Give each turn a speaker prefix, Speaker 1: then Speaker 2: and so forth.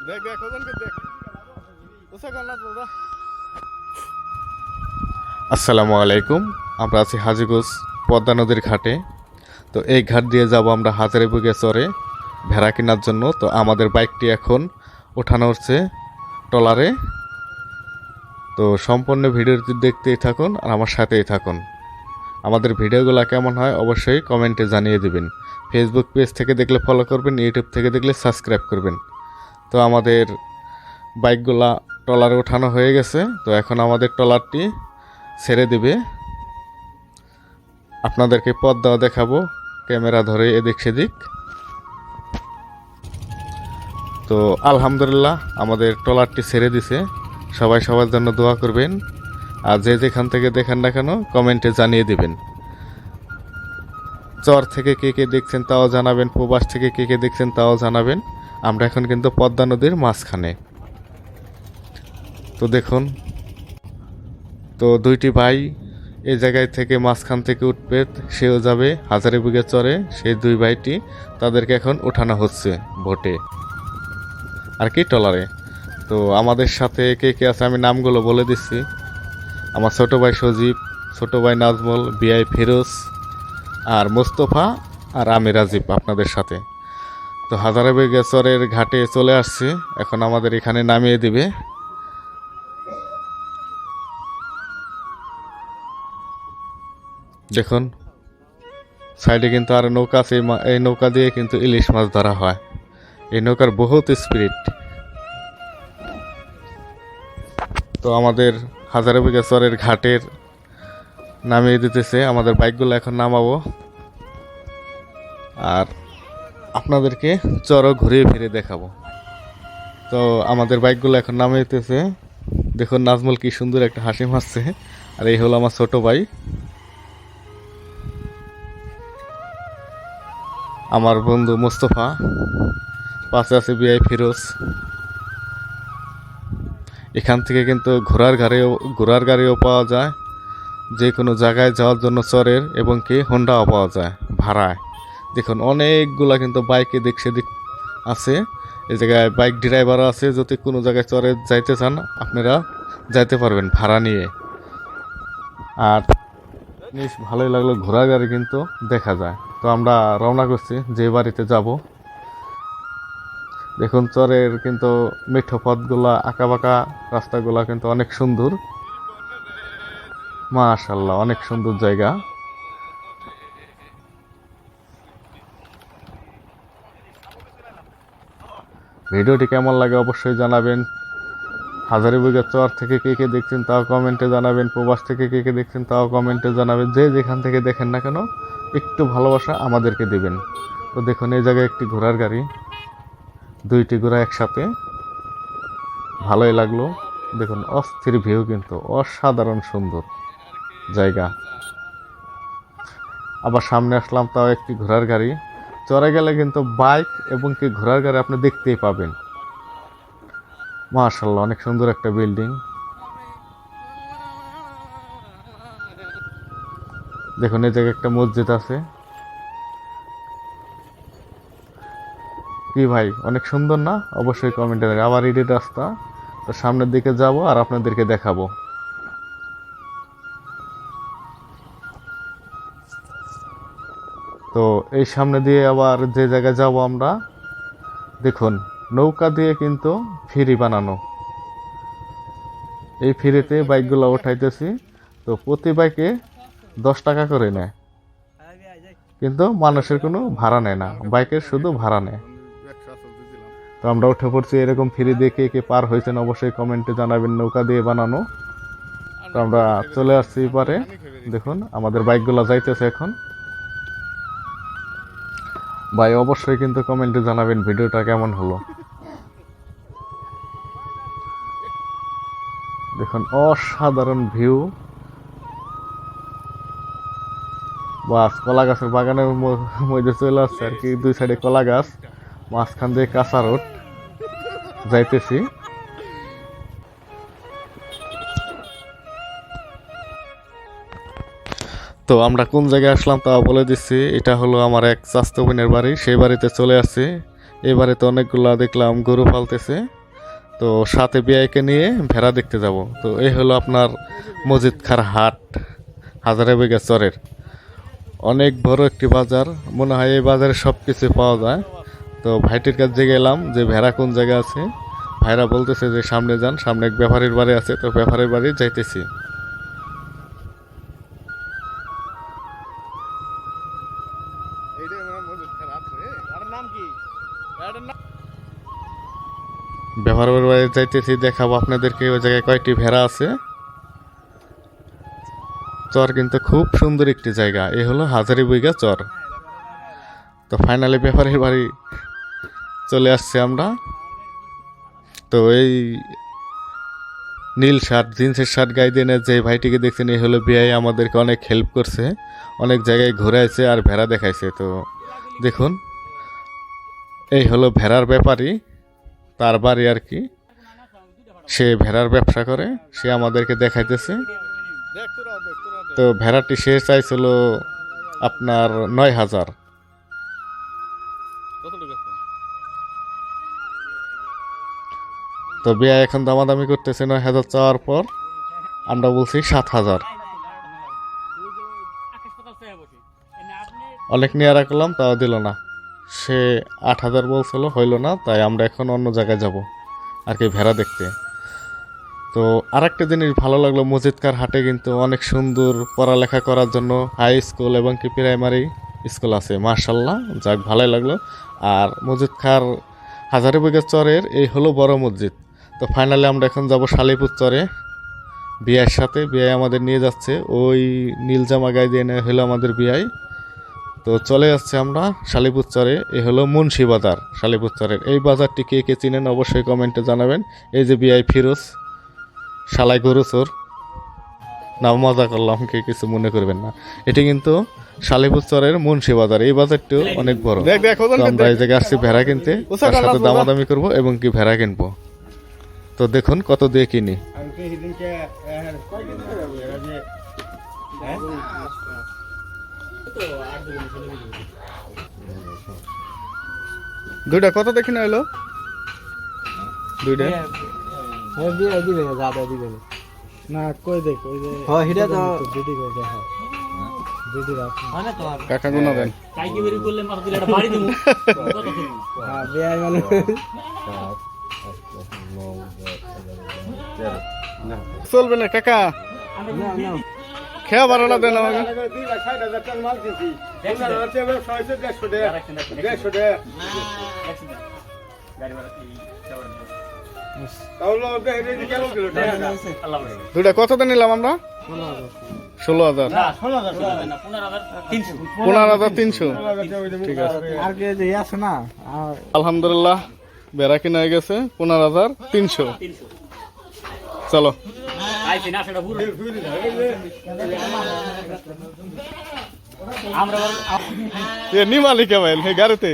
Speaker 1: দেখ দেখ ওজনকে দেখ ওসা কান্না তোরা। আসসালামু আলাইকুম। আমরা আছি হাজীগঞ্জ পদ্মা নদীর ঘাটে। তো এই ঘাট দিয়ে যাব আমরা হাজারীবাগে চরে ভেড়া কেনার জন্য। তো আমাদের বাইকটি এখন ওঠানো হচ্ছে ট্রলারে। তো সম্পূর্ণ ভিডিওটি দেখতেই থাকুন আর আমার সাথেই থাকুন। আমাদের ভিডিওগুলো কেমন হয় অবশ্যই কমেন্টে জানিয়ে দেবেন। ফেসবুক পেজ থেকে দেখলে ফলো করবেন, ইউটিউব থেকে দেখলে সাবস্ক্রাইব করবেন। তো আমাদের বাইকগুলা ট্রলারে ওঠানো হয়ে গেছে। তো এখন আমাদের ট্রলারটি ছেড়ে দিবে। আপনাদেরকে পথটাও দেখাবো ক্যামেরা ধরে এদিক সেদিক। তো আলহামদুলিল্লাহ আমাদের ট্রলারটি ছেড়ে দিছে। সবাই সবার জন্য দোয়া করবেন। আর যে যেখান থেকে দেখেন না কেন কমেন্টে জানিয়ে দিবেন। চর থেকে কে কে দেখছেন তাও জানাবেন, প্রবাস থেকে কে কে দেখছেন তাও জানাবেন। আমরা এখন কিন্তু পদ্মা নদীর মাঝখানে। তো দেখুন, তো দুইটি ভাই এই জায়গায় থেকে মাঝখান থেকে উঠবে, সেও যাবে হাজারীবাগে চরে। সেই দুই ভাইটি তাদেরকে এখন ওঠানো হচ্ছে ভোটে আর কি ট্রলারে। তো আমাদের সাথে কে কে আছে আমি নামগুলো বলে দিচ্ছি। আমার ছোট ভাই সজীব, ছোট ভাই নাজমল, বিআই ফিরোজ আর মোস্তফা আর আমি রাজীব আপনাদের সাথে। তো হাজারীবাগে চরের ঘাটে চলে আসছি। এখন আমাদের এখানে নামিয়ে দিবে। দেখুন সাইডে কিন্তু আর নৌকা আছে। এই নৌকা দিয়ে কিন্তু ইলিশ মাছ ধরা হয়। এই নৌকার বহুত স্পিরিট। তো আমাদের হাজারীবাগে চরের ঘাটের নামিয়ে দিতেছে। আমাদের বাইকগুলো এখন নামাবো আর আপনাদেরকে চরও ঘুরিয়ে ফিরে দেখাবো। তো আমাদের বাইকগুলো এখন নামিয়ে দিতেছে। দেখুন নাজমুল কি সুন্দর একটা হাসি মারছে। আর এই হলো আমার ছোট ভাই, আমার বন্ধু মোস্তফা, পাশে আছে বিআই ফিরোজ। এখান থেকে কিন্তু ঘোড়ার গাড়িও পাওয়া যায় যে কোনো জায়গায় যাওয়ার জন্য চরের, এবং কি হোন্ডাও পাওয়া যায় ভাড়ায়। দেখুন অনেকগুলা কিন্তু বাইকে দিক সেদিক আছে। এই জায়গায় বাইক ড্রাইভারও আছে। যদি কোনো জায়গায় চরে যাইতে চান আপনারা যাইতে পারবেন ভাড়া নিয়ে। আর জিনিস ভালোই লাগলো, ঘোড়ার গাড়ি কিন্তু দেখা যায়। তো আমরা রওনা করছি যে বাড়িতে যাব। দেখুন চরের কিন্তু মিঠো পথগুলা, আঁকাবাঁকা রাস্তাগুলা কিন্তু অনেক সুন্দর। মাশাআল্লাহ অনেক সুন্দর জায়গা। ভিডিওটি কেমন লাগে অবশ্যই জানাবেন। হাজারীবাগে চর থেকে কে কে দেখছেন তাও কমেন্টে জানাবেন, প্রবাস থেকে কে কে দেখছেন তাও কমেন্টে জানাবেন। যে যেখান থেকে দেখেন না কেন একটু ভালোবাসা আমাদেরকে দিবেন। তো দেখুন এই জায়গায় একটি ঘোড়ার গাড়ি, দুইটি ঘোড়া একসাথে, ভালোই লাগলো। দেখুন অস্থির ভিউ, কিন্তু অসাধারণ সুন্দর জায়গা। আবার সামনে আসলাম, তাও একটি ঘোড়ার গাড়ি। চড়ে গেলে কিন্তু বাইক এবং কি ঘোড়ার গাড়ি আপনি দেখতেই পাবেন। মাশাআল্লাহ অনেক সুন্দর একটা বিল্ডিং। দেখুন এই জায়গায় একটা মসজিদ আছে। কি ভাই অনেক সুন্দর না? অবশ্যই কমেন্টে দেবেন। আবার ইটের রাস্তা। তো সামনের দিকে যাব আর আপনাদেরকে দেখাবো। তো এই সামনে দিয়ে আবার যে জায়গায় যাব আমরা, দেখুন নৌকা দিয়ে কিন্তু ফেরি বানানো। এই ফেরিতে বাইকগুলো উঠাইতেছি। তো প্রতি বাইকে 10 টাকা করে নেয়, কিন্তু মানুষের কোনো ভাড়া নেয় না, বাইকের শুধু ভাড়া নেয়। তো আমরা উঠে পড়ছি এরকম ফেরি দিয়ে। কে কে পার হয়েছেন অবশ্যই কমেন্টে জানাবেন। নৌকা দিয়ে বানানো। তো আমরা চলে আসছি পারে। দেখুন আমাদের বাইকগুলো যাইতেছে এখন। ভাই অবশ্যই কিন্তু কমেন্টে জানাবেন ভিডিওটা কেমন হলো। দেখুন অসাধারণ ভিউ। বাস কলা গাছের বাগানের মধ্যে চলে আসছে আর কি। দুই সাইডে কলা গাছ, মাঝখান দিয়ে কাঁচা রোড যাইতেছি। তো আমরা কোন জায়গায় আসলাম তা বলে দিচ্ছি। এটা হলো আমার এক চাচাতো বোনের বাড়ি। সেই বাড়িতে চলে আসছি। এবারে তো অনেকগুলা দেখলাম গরু পালতেছে, তো সাথে বিয়াইকে নিয়ে ভেড়া দেখতে যাব। তো এই হলো আপনার মজিদখার হাট, হাজারীবাগ চরের। অনেক বড় একটি বাজার, মনে হয় এই বাজারে সব কিছু পাওয়া যায়। তো ভাইটির কাছে গেলাম যে ভেড়া কোন জায়গায় আছে। ভাইরা বলতেছে যে সামনে যান, সামনে এক ব্যাপারীর বাড়ি আছে, তো ব্যাপারীর বাড়ি যাইতেছি। ব্যাপারীর বাড়ি যাইতেছি, দেখাবো আপনাদেরকে ওই জায়গায় কয়টি ভেড়া আছে। চর কিন্তু খুব সুন্দর একটি জায়গা, এই হলো হাজারীবাগ চর। তো ফাইনালি ব্যাপারীর বাড়ি চলে আসছে আমরা। তো এই নীল শার্ট, জিন্সের শার্ট গায়ে দিয়ে যে ভাইটিকে দেখছেন, এই হলো বিআই, আমাদেরকে অনেক হেল্প করছে, অনেক জায়গায় ঘুরাইছে আর ভেড়া দেখাইছে। তো দেখুন, এই হলো ভেড়ার ব্যাপারী, তার বাড়ি আর কি। সে ভেড়ার ব্যবসা করে, সে আমাদেরকে দেখাইতেছে। তো ভেড়াটি সে চাইছিল আপনার 9,000। তো বিয়া এখন দামাদামি করতেছে 9,000 চাওয়ার পর। আমরা বলছি 7,000। অনেক নিয়ে রাখলাম, তাও দিল না। সে 8,000 বলছিল, হইল না। তাই আমরা এখন অন্য জায়গায় যাব আর কি, ভেড়া দেখতে। তো আরেকটা জিনিস ভালো লাগলো, মজিদখার হাটে কিন্তু অনেক সুন্দর পড়ালেখা করার জন্য হাই স্কুল এবং কি প্রাইমারি স্কুল আছে, মার্শাল্লাহ, যাক ভালোই লাগলো। আর মজিদখার হাজারীবাগ চরের এই হলো বড় মসজিদ। তো ফাইনালি আমরা এখন যাব শালিপুর চরে বিয়ের সাথে। বিয়ে আমাদের নিয়ে যাচ্ছে, ওই নীল জামা গায়ে দিয়ে নেওয়া হলো আমাদের বিয়াই। তো চলে যাচ্ছে আমরা শালিপুর চরে। এই হলো মুন্সি বাজার, শালিপুর চরের। এই বাজারটি কে কে চিনেন অবশ্যই কমেন্টে জানাবেন। এই যে বিআই ফিরোজ, শালাই গরু চোর, না মজা করলাম, কে কিছু মনে করবেন না। এটি কিন্তু শালিপুর চরের মুন্সি বাজার। এই বাজারটিও অনেক বড়। তো আমরা এই জায়গায় আসছি ভেড়া কিনতে, তার সাথে দামাদামি করবো এবং কি ভেড়া কিনবো। তো দেখুন কত দিয়ে কিনি। দুইটা কত দেখি না এলো? দুইটা না কই দেখ, ওই যে হ্যাঁ হিরা তো দিদি কই দেখ, দিদি রাখ মানে তো কাকা গুনা দেন কাইকে বেরি করলে মার দিলাটা বাড়ি দিমু কত শুনুন। হ্যাঁ বেআই মানে 7 8 9 10 না চলবে না কাকা, না না খেয়া বারোটা দেন আমাকে। 60,000 টাকা মাল দিছি, 15,000 টাকা 600 150 টাকা 150 টাকা গাড়ি ভাড়া দুটা কত নিলাম আমরা? 16,000। 15,300। ঠিক আছে, আলহামদুলিল্লাহ বেড়া কিনা হয়ে গেছে 15,300। চলো নিমালিকা ভাই গাড়িতে